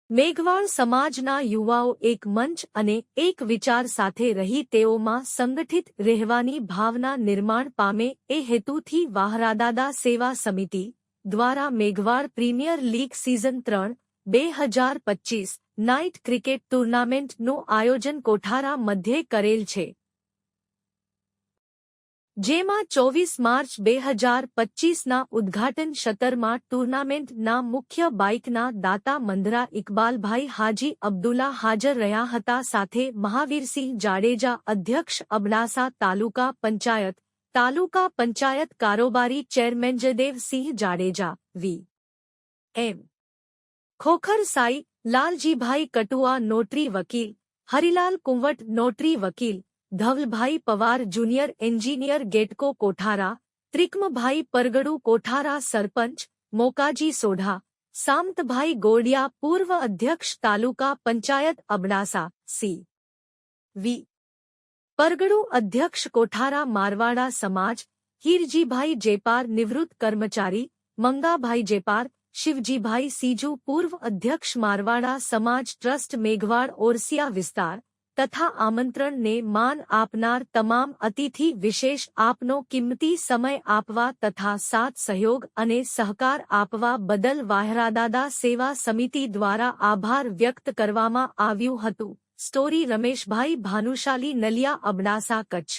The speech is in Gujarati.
મેઘવાળ સમાજના યુવાઓ એક મંચ અને એક વિચાર સાથે રહી તેઓમાં સંગઠિત રહેવાની ભાવના નિર્માણ પામે એ હેતુથી વાહરાદાદા સેવા સમિતિ દ્વારા Meghwal premier league season 3-2025 night cricket ટુર્નામેન્ટનું આયોજન કોઠારા મધ્યે કરેલ છે, જેમાં 24 માર્ચ 2025ના ઉદ્ઘાટન સત્રમાં ટુર્નામેન્ટના મુખ્ય બાઇકના દાતા મંદરા ઇકબાલભાઈ હાજી અબ્દુલ્લા હાજર રહ્યા હતા. સાથે મહાવીરસિંહ જાડેજા અધ્યક્ષ અબડાસા તાલુકા પંચાયત કારોબારી ચેરમેન જયદેવસિંહ જાડેજા, વી.એમ. ખોખર સાઈ, લાલજીભાઈ કટુઆ નોટરી વકીલ, હરિલાલ કુંવટ નોટરી વકીલ, ધવલભાઈ પવાર જુનિયર એન્જિનિયર ગેટકો કોઠારા, ત્રિકમભાઈ પરગડુ કોઠારા સરપંચ, મોકાજી સોઢા, સામતભાઈ ગોડિયા પૂર્વ અધ્યક્ષ તાલુકા પંચાયત અબડાસા, સી.વી. પરગડુ અધ્યક્ષ કોઠારા મારવાડા સમાજ, હીરજીભાઈ જેપાર નિવૃત્ત કર્મચારી, મંગાભાઈ જેપાર, શિવજીભાઈ સીજુ પૂર્વ અધ્યક્ષ મારવાડા સમાજ ટ્રસ્ટ મેઘવાળ ઓરસિયા વિસ્તાર તથા આમંત્રણને માન આપનાર તમામ અતિથિ વિશેષ આપનો કિંમતી સમય આપવા તથા સાથ સહયોગ અને સહકાર આપવા બદલ વાહરાદાદા સેવા સમિતિ દ્વારા આભાર વ્યક્ત કરવામાં આવ્યું હતું. સ્ટોરી રમેશભાઈ ભાનુશાલી, નલિયા, અબડાસા, કચ્છ.